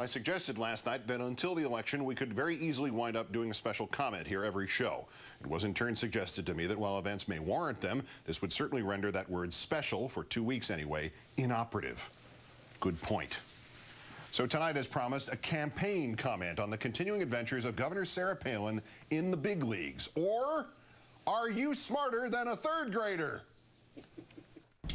I suggested last night that until the election, we could very easily wind up doing a special comment here every show. It was in turn suggested to me that while events may warrant them, this would certainly render that word special, for 2 weeks anyway, inoperative. Good point. So tonight, as promised, a campaign comment on the continuing adventures of Governor Sarah Palin in the big leagues. Or, are you smarter than a third grader?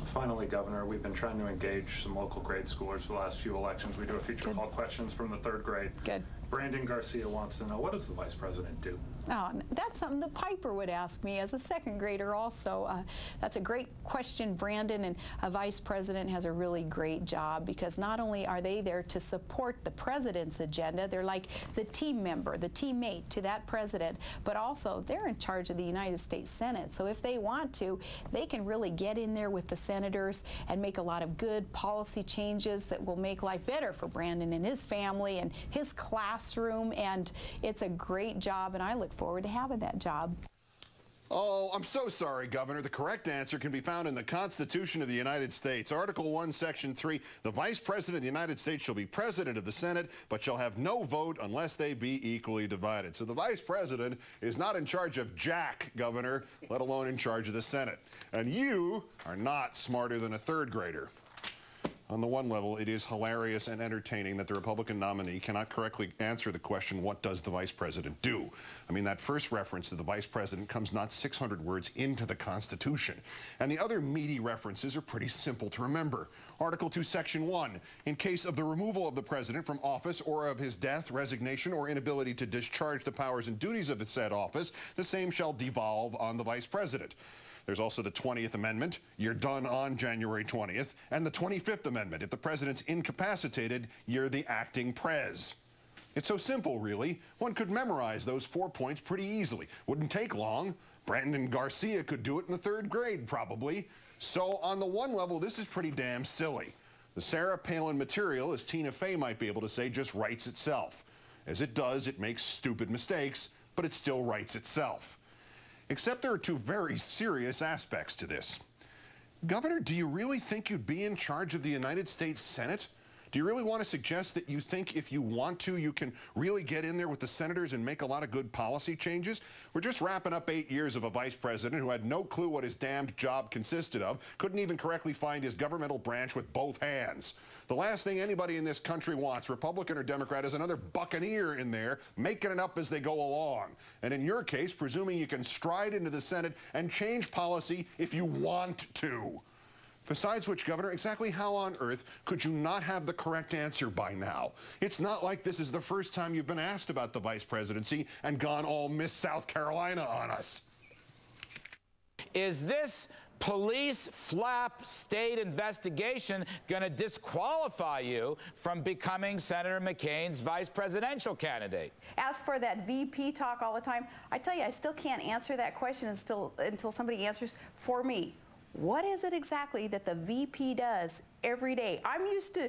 Finally, Governor, we've been trying to engage some local grade schoolers for the last few elections. We do a feature called Questions from the Third Grade. Good. Brandon Garcia wants to know, what does the Vice President do? Oh, that's something the Piper would ask me as a second grader also. That's a great question, Brandon, and a Vice President has a really great job because not only are they there to support the President's agenda, they're like the team member, the teammate to that President, but also they're in charge of the United States Senate. So if they want to, they can really get in there with the senators and make a lot of good policy changes that will make life better for Brandon and his family and his classroom, and it's a great job, and I look forward to having that job. Oh, I'm so sorry, Governor. The correct answer can be found in the Constitution of the United States. Article 1, Section 3, the Vice President of the United States shall be President of the Senate, but shall have no vote unless they be equally divided. So the Vice President is not in charge of jack, Governor, let alone in charge of the Senate. And you are not smarter than a third grader. On the one level, it is hilarious and entertaining that the Republican nominee cannot correctly answer the question, what does the Vice President do? I mean, that first reference to the Vice President comes not 600 words into the Constitution. And the other meaty references are pretty simple to remember. Article 2, Section 1, in case of the removal of the President from office or of his death, resignation, or inability to discharge the powers and duties of the said office, the same shall devolve on the Vice President. There's also the 20th Amendment, you're done on January 20th, and the 25th Amendment, if the president's incapacitated, you're the acting prez. It's so simple, really. One could memorize those 4 points pretty easily. Wouldn't take long. Brandon Garcia could do it in the third grade, probably. So on the one level, this is pretty damn silly. The Sarah Palin material, as Tina Fey might be able to say, just writes itself. As it does, it makes stupid mistakes, but it still writes itself. Except there are two very serious aspects to this. Governor, do you really think you'd be in charge of the United States Senate? Do you really want to suggest that you think if you want to, you can really get in there with the senators and make a lot of good policy changes? We're just wrapping up 8 years of a vice president who had no clue what his damned job consisted of, couldn't even correctly find his governmental branch with both hands. The last thing anybody in this country wants, Republican or Democrat, is another buccaneer in there making it up as they go along. And in your case, presuming you can stride into the Senate and change policy if you want to. Besides which, Governor, exactly how on earth could you not have the correct answer by now? It's not like this is the first time you've been asked about the vice presidency and gone all Miss South Carolina on us. Is this police flap state investigation going to disqualify you from becoming Senator McCain's vice presidential candidate? As for that VP talk all the time, I tell you, I still can't answer that question until somebody answers for me. What is it exactly that the VP does every day? I'm used to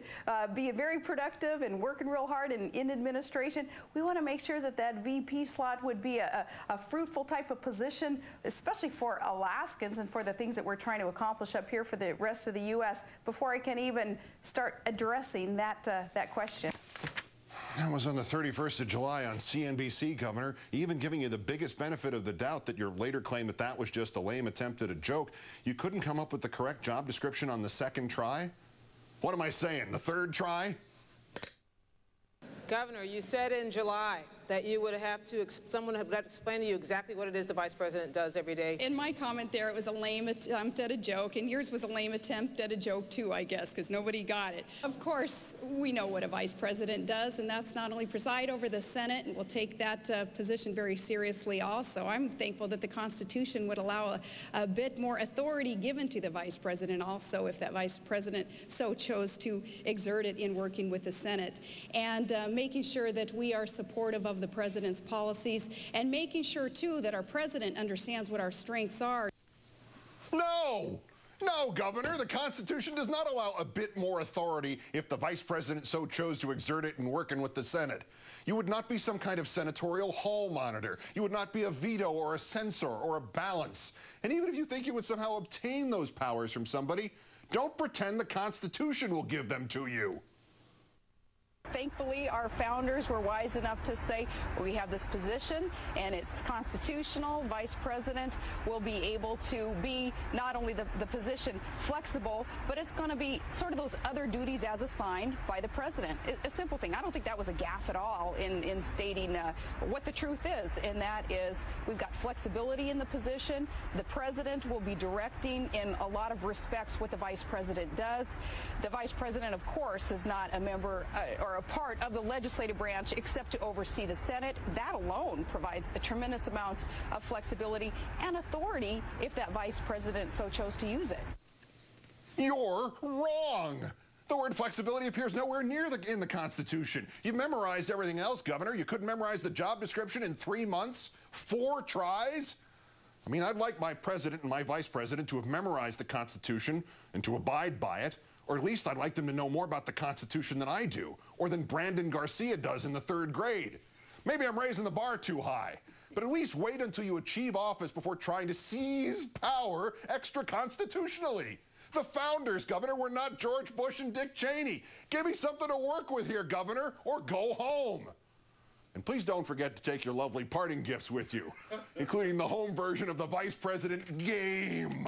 being very productive and working real hard in administration. We want to make sure that that VP slot would be a fruitful type of position, especially for Alaskans and for the things that we're trying to accomplish up here for the rest of the U.S. before I can even start addressing that question. That was on the 31st of July on CNBC, Governor, even giving you the biggest benefit of the doubt that your later claim that that was just a lame attempt at a joke. You couldn't come up with the correct job description on the second try? What am I saying, the third try? Governor, you said in July that you would have to, someone would have to explain to you exactly what it is the Vice President does every day. In my comment there, it was a lame attempt at a joke, and yours was a lame attempt at a joke too, I guess, because nobody got it. Of course, we know what a Vice President does, and that's not only preside over the Senate, and we'll take that position very seriously also. I'm thankful that the Constitution would allow a bit more authority given to the Vice President also, if that Vice President so chose to exert it in working with the Senate. And making sure that we are supportive of the President's policies, and making sure, too, that our President understands what our strengths are. No! No, Governor, the Constitution does not allow a bit more authority if the Vice President so chose to exert it in working with the Senate. You would not be some kind of senatorial hall monitor. You would not be a veto or a censor or a balance. And even if you think you would somehow obtain those powers from somebody, don't pretend the Constitution will give them to you. Thankfully, our founders were wise enough to say we have this position and it's constitutional. Vice President will be able to be not only the position flexible, but it's going to be sort of those other duties as assigned by the President. A simple thing. I don't think that was a gaffe at all in stating what the truth is, and that is we've got flexibility in the position. The President will be directing in a lot of respects what the Vice President does. The Vice President, of course, is not a member or a part of the legislative branch except to oversee the Senate. That alone provides a tremendous amount of flexibility and authority if that Vice President so chose to use it. You're wrong. The word flexibility appears nowhere near in the Constitution. You've memorized everything else, Governor. You couldn't memorize the job description in 3 months? 4 tries? I mean, I'd like my president and my vice president to have memorized the Constitution and to abide by it. Or at least I'd like them to know more about the Constitution than I do, or than Brandon Garcia does in the 3rd grade. Maybe I'm raising the bar too high, but at least wait until you achieve office before trying to seize power extra-constitutionally. The founders, Governor, were not George Bush and Dick Cheney. Give me something to work with here, Governor, or go home. And please don't forget to take your lovely parting gifts with you, including the home version of the Vice President game.